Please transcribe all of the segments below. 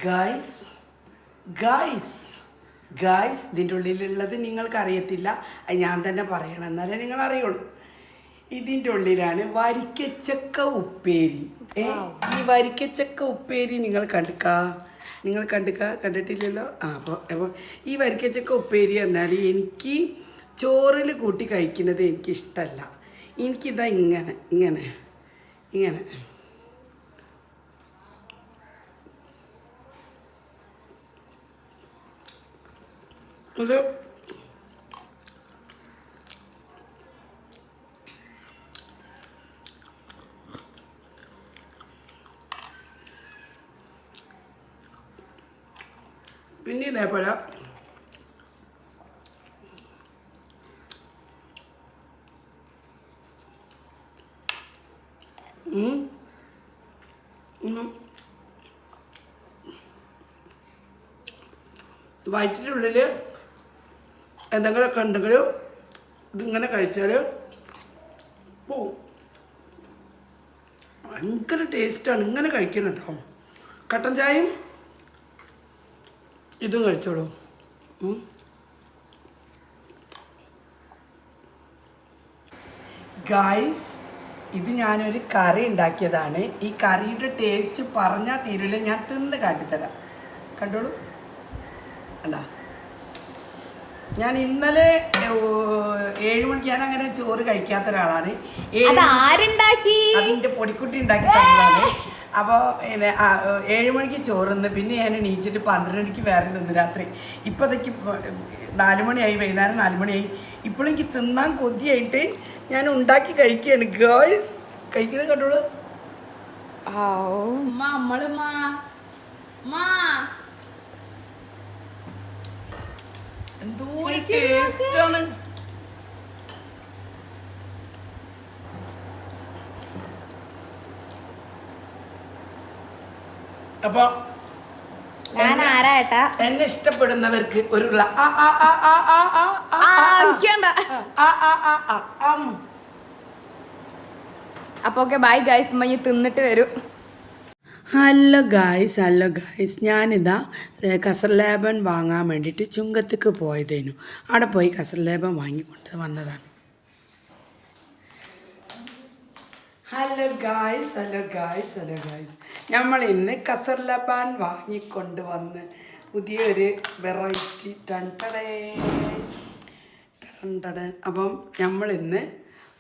Guys guys guys ഇതിൻ്റെ ഉള്ളിലുള്ളത് നിങ്ങൾക്ക് അറിയത്തില്ല, അത് ഞാൻ തന്നെ പറയണം, എന്നാലേ നിങ്ങൾ അറിയുള്ളൂ. ഇതിൻ്റെ ഉള്ളിലാണ് വരിക്കച്ചക്ക ഉപ്പേരി. ഈ വരിക്കച്ചക്ക ഉപ്പേരി നിങ്ങൾ കണ്ടിട്ടില്ലല്ലോ. അപ്പോൾ ഈ വരിക്കച്ചക്ക ഉപ്പേരി പറഞ്ഞാൽ എനിക്ക് ചോറിൽ കൂട്ടി കഴിക്കുന്നത് എനിക്കിഷ്ടമല്ല. എനിക്കിതാ ഇങ്ങനെ ഇങ്ങനെ ഇങ്ങനെ ഇത് പിന്നെ ഇതേപോലെ വയറ്റിൻ്റെ ഉള്ളിൽ എന്തെങ്കിലുമൊക്കെ ഉണ്ടെങ്കിലും ഇതിങ്ങനെ കഴിച്ചാൽ പോവും. ഭയങ്കര ടേസ്റ്റാണ് ഇങ്ങനെ കഴിക്കണം കേട്ടോ. കട്ടൻ ചായയും ഇതും കഴിച്ചോളൂ. ഗായ്സ്, ഇത് ഞാനൊരു കറി ഉണ്ടാക്കിയതാണ്. ഈ കറിയുടെ ടേസ്റ്റ് പറഞ്ഞാൽ തീരില്ല, ഞാൻ തിന്ന് കാട്ടിത്തരാം. കണ്ടോളൂ. കണ്ടാ, ഞാൻ ഇന്നലെ 7 മണിക്ക് ഞാൻ അങ്ങനെ ചോറ് കഴിക്കാത്ത ഒരാളാണ്. അതിൻ്റെ പൊടിക്കുട്ടി ഉണ്ടാക്കി തന്നതാണ്. അപ്പോൾ 7 മണിക്ക് ചോറ് തിന്ന് പിന്നെ ഞാൻ എണീച്ചിട്ട് 12 മണിക്ക് വേറെ തിന്ന് രാത്രി. ഇപ്പോഴത്തേക്ക് 4 മണിയായി, വൈകുന്നേരം 4 മണിയായി. ഇപ്പോഴും എനിക്ക് തിന്നാൻ കൊതിയായിട്ട് ഞാൻ ഉണ്ടാക്കി കഴിക്കുകയാണ്. ഗേൾസ് കഴിക്കുന്നത് കണ്ടോളൂ. എന്തോ ടേസ്റ്റാണ്. അപ്പൊ എന്നെ ഇഷ്ടപ്പെടുന്നവർക്ക് ഒരു അപ്പൊ ഓക്കെ ബൈ ഗൈസ്, തിന്നിട്ട് വരും. ഹലോ ഗായ്സ്, ഞാനിതാ കസർലേബൻ വാങ്ങാൻ വേണ്ടിയിട്ട് ചുങ്കത്തേക്ക് പോയതേനു. അവിടെ പോയി കസർലേബൻ വാങ്ങിക്കൊണ്ട് വന്നതാണ്. ഹലോ ഗായ്സ്, നമ്മൾ ഇന്ന് കസർലബാൻ വാങ്ങിക്കൊണ്ട് വന്ന് പുതിയൊരു വെറൈറ്റി അപ്പം നമ്മളിന്ന്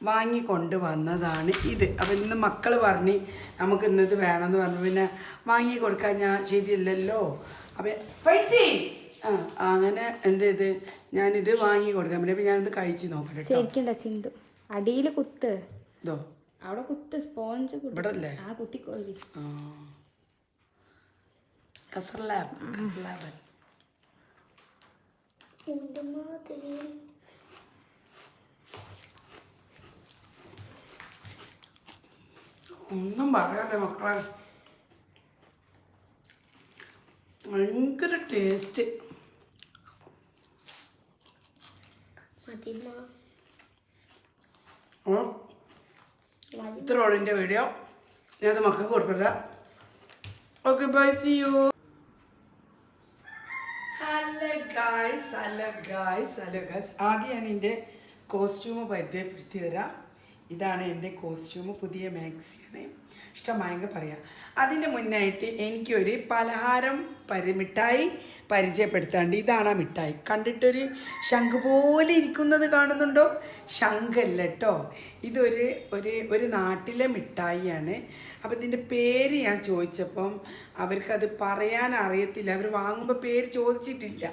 വാങ്ങിക്കൊണ്ട് വന്നതാണ് ഇത്. അപ്പം ഇന്ന് മക്കൾ പറഞ്ഞ് നമുക്ക് ഇന്നത് വേണമെന്ന് പറഞ്ഞു. പിന്നെ വാങ്ങി കൊടുക്കാൻ ഞാൻ ശരിയല്ലല്ലോ. അപ്പം അങ്ങനെ എന്ത് ചെയ്ത് ഞാനിത് വാങ്ങി കൊടുക്കാൻ പറ്റും. അപ്പം ഞാനിത് കഴിച്ച് നോക്കട്ടെ. ചിന്തു അടിയിൽ കുത്ത്, ഇതോ അവിടെ കുത്ത്, സ്പോഞ്ച് ഇവിടെ അല്ലേ കുത്തിക്കോളി. കസർലാബൻ ഒന്നും പറയാല്ലേ മക്കളെ, ഭയങ്കര ടേസ്റ്റ്. ഇത്ര ഓളിൻ്റെ വീഡിയോ ഞാനത് മക്കൾക്ക് കൊടുക്കില്ല. Okay bye, see you. Hello guys, ആദ്യം ഞാൻ എൻ്റെ കോസ്റ്റ്യൂം പരിചയപ്പെടുത്തി തരാം. ഇതാണ് എൻ്റെ കോസ്റ്റ്യൂം, പുതിയ മാക്സിയാണ്. ഇഷ്ടമായെങ്കിൽ പറയാം. അതിൻ്റെ മുന്നായിട്ട് എനിക്കൊരു പലഹാരം മിഠായി പരിചയപ്പെടുത്താണ്ട്. ഇതാണ് ആ മിഠായി. കണ്ടിട്ടൊരു ശംഖ് പോലെ ഇരിക്കുന്നത് കാണുന്നുണ്ടോ? ശംഖല്ല കേട്ടോ, ഇതൊരു നാട്ടിലെ മിഠായിയാണ്. അപ്പം ഇതിൻ്റെ പേര് ഞാൻ ചോദിച്ചപ്പം അവർക്കത് പറയാൻ അറിയത്തില്ല. അവർ വാങ്ങുമ്പോൾ പേര് ചോദിച്ചിട്ടില്ല.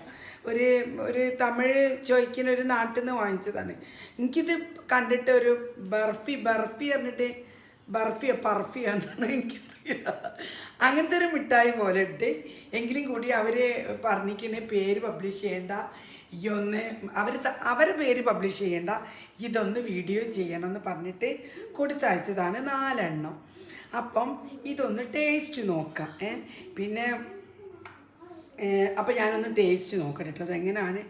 ഒരു തമിഴ് ചോദിക്കുന്ന ഒരു നാട്ടിൽ നിന്ന് വാങ്ങിച്ചതാണ്. എനിക്കിത് കണ്ടിട്ട് ഒരു ബർഫി പറഞ്ഞിട്ട് പർഫിയാണെന്നാണ് എനിക്കറിയില്ല. അങ്ങനത്തെ ഒരു മിഠായി പോലെ ഇട്ട് എങ്കിലും കൂടി അവർ പറഞ്ഞിരിക്കുന്ന പേര് പബ്ലിഷ് ചെയ്യേണ്ട, അവരെ പേര് പബ്ലിഷ് ചെയ്യേണ്ട, ഇതൊന്ന് വീഡിയോ ചെയ്യണമെന്ന് പറഞ്ഞിട്ട് കൊടുത്തയച്ചതാണ് 4 എണ്ണം. അപ്പം ഇതൊന്ന് ടേസ്റ്റ് നോക്കാം. പിന്നെ അപ്പോൾ ഞാനൊന്ന് ടേസ്റ്റ് നോക്കട്ടെ കേട്ടോ, അതെങ്ങനെയാണ്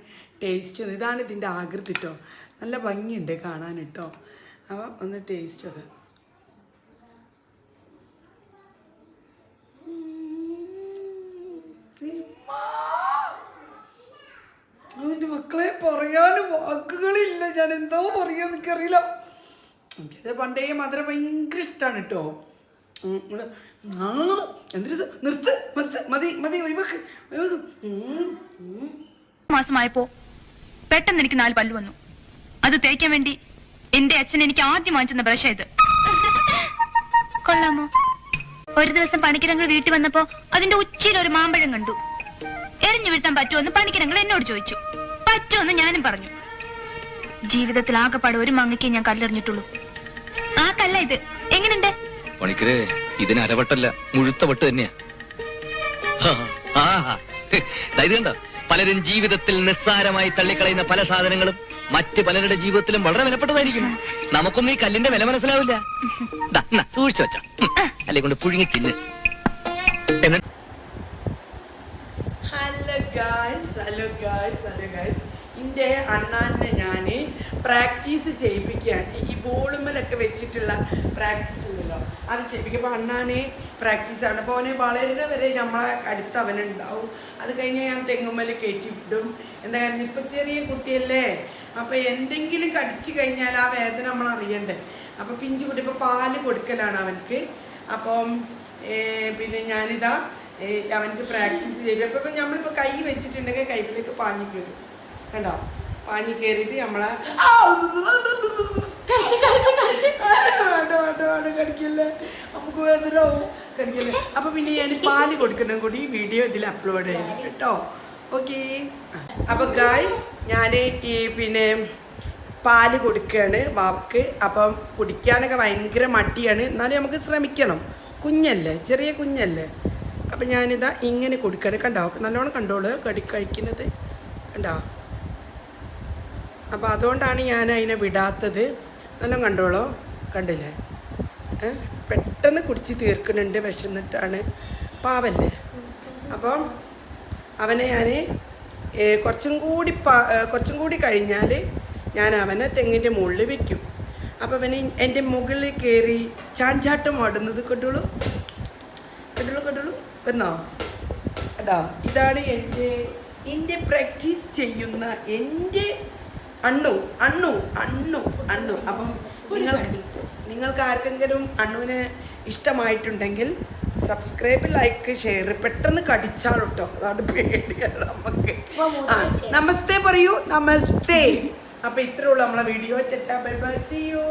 ടേസ്റ്റ്. ഇതാണ് ഇതിൻ്റെ ആകൃതി കേട്ടോ, നല്ല ഭംഗിയുണ്ട് കാണാൻ കേട്ടോ. അപ്പം ഒന്ന് ടേസ്റ്റ് ഒക്കെ. വാക്കുകളില്ല, ഞാൻ എന്തോ പറയാ എനിക്കറിയില്ല. എനിക്കത് പണ്ടേ മധുരം ഭയങ്കര ഇഷ്ടമാണ് കേട്ടോ. എന്തൊരു നിർത്ത് നിർത്ത്, മതി മതി, ഒഴിവാക്ക് ഒഴിവാക്ക്. മാസമായപ്പോ പെട്ടെന്ന് എനിക്ക് 4 പല്ല് വന്നു. അത് തേക്കാൻ വേണ്ടി എന്റെ അച്ഛൻ എനിക്ക് ആദ്യം വാങ്ങിച്ചെന്ന ബ്രഷ് ഇത്. കൊള്ളാമോ? ഒരു ദിവസം പണിക്കിരങ്ങൾ വീട്ടിൽ വന്നപ്പോ അതിന്റെ ഉച്ചയിൽ ഒരു മാമ്പഴം കണ്ടു. എറിഞ്ഞു വീഴ്ത്താൻ പറ്റുമെന്ന് പണിക്കിരങ്ങൾ എന്നോട് ചോദിച്ചു. പറ്റുമെന്ന് ഞാനും പറഞ്ഞു. ജീവിതത്തിൽ ആകെപ്പാട് ഒരു മാങ്ങയ്ക്കേ ഞാൻ കല്ലെറിഞ്ഞിട്ടുള്ളൂ. ആ കല്ല ഇത്. എങ്ങനെയുണ്ട്? പണിക്കരെ, ഇതിന് അരവട്ടല്ല, മുഴുത്ത വട്ട് തന്നെയാ. ഇത് കണ്ടോ, പലരും ജീവിതത്തിൽ നിസ്സാരമായി തള്ളിക്കളയുന്ന പല സാധനങ്ങളും മറ്റ് പലരുടെ ജീവിതത്തിലും വളരെ വിലപ്പെട്ടതായിരിക്കും. നമുക്കൊന്നും ഈ കല്ലിന്റെ വില മനസ്സിലാവില്ല. സൂക്ഷിച്ചു വെച്ചാ അല്ലെ കൊണ്ട് പുഴുങ്ങി തിന്ന്. Hello guys, hello guys, hello guys. എൻ്റെ അണ്ണാനെ ഞാൻ പ്രാക്ടീസ് ചെയ്യിപ്പിക്കുകയാണ്. ഈ ബോളുമ്മലൊക്കെ വെച്ചിട്ടുള്ള പ്രാക്ടീസ് ഉണ്ടല്ലോ, അത് ചെയ്യിപ്പിക്കുമ്പോൾ അണ്ണാനെ പ്രാക്ടീസാണ്. അപ്പോൾ അവനെ വളരുന്ന വരെ നമ്മളെ അടുത്ത് അവനുണ്ടാവും. അത് കഴിഞ്ഞാൽ ഞാൻ തെങ്ങുമ്മൽ കയറ്റി വിടും. എന്താ കാരണം, ഇപ്പം ചെറിയ കുട്ടിയല്ലേ, അപ്പോൾ എന്തെങ്കിലും കടിച്ചു കഴിഞ്ഞാൽ ആ വേദന നമ്മൾ അറിയണ്ടേ. അപ്പോൾ പിഞ്ചു കുട്ടി ഇപ്പോൾ പാല് കൊടുക്കലാണ് അവനക്ക്. അപ്പം പിന്നെ ഞാനിതാ അവനക്ക് പ്രാക്ടീസ് ചെയ്യും. അപ്പം നമ്മളിപ്പോൾ കൈ വെച്ചിട്ടുണ്ടെങ്കിൽ കൈപ്പിലേക്ക് പാഞ്ഞു കയറും. കണ്ടോ, പാഞ്ഞു കയറിയിട്ട് നമ്മളെ വേണ്ട കടിക്കല്ലേ, നമുക്ക് വേദനവും കടിക്കല്ലേ. അപ്പോൾ പിന്നെ ഞാൻ പാല് കൊടുക്കണം കൂടി വീഡിയോ ഇതിൽ അപ്ലോഡ് ചെയ്തു കേട്ടോ. ഓക്കെ. അപ്പോൾ ഗായ്സ്, ഞാൻ ഈ പിന്നെ പാല് കൊടുക്കുകയാണ് വാവക്ക്. അപ്പം കുടിക്കാനൊക്കെ ഭയങ്കര മടിയാണ്, എന്നാലും നമുക്ക് ശ്രമിക്കണം. കുഞ്ഞല്ലേ, ചെറിയ കുഞ്ഞല്ലേ. അപ്പം ഞാനിതാ ഇങ്ങനെ കൊടുക്കുകയാണ്. കണ്ടോ, നല്ലോണം കണ്ടോളൂ കഴിക്കുന്നത് കണ്ടോ. അപ്പോൾ അതുകൊണ്ടാണ് ഞാൻ അതിനെ വിടാത്തത്. നല്ലോണം കണ്ടോളൂ, കണ്ടില്ലേ. പെട്ടെന്ന് കുടിച്ച് തീർക്കുന്നുണ്ട്, വിശന്നിട്ടാണ്, പാവല്ലേ. അപ്പം അവനെ ഞാൻ കുറച്ചും കൂടി കഴിഞ്ഞാൽ ഞാൻ അവനെ തെങ്ങിൻ്റെ മുകളിൽ വെക്കും. അപ്പോൾ അവന് എൻ്റെ മുകളിൽ കയറി ചാഞ്ചാട്ടം ഓടുന്നത് കണ്ടോളൂ വന്നോ കേട്ടോ. ഇതാണ് എൻ്റെ പ്രാക്ടീസ് ചെയ്യുന്ന എൻ്റെ അണ്ണു. അപ്പം നിങ്ങൾക്ക് ആർക്കെങ്കിലും അണ്ണുവിനെ ഇഷ്ടമായിട്ടുണ്ടെങ്കിൽ സബ്സ്ക്രൈബ്, ലൈക്ക്, ഷെയർ പെട്ടെന്ന് കടിച്ചാളോ കേട്ടോ. അതാണ് പേടിയാണ് നമുക്ക്. നമസ്തേ പറയൂ, നമസ്തേ. അപ്പോൾ ഇത്രേ ഉള്ളൂ നമ്മളെ video. Bye bye, see U.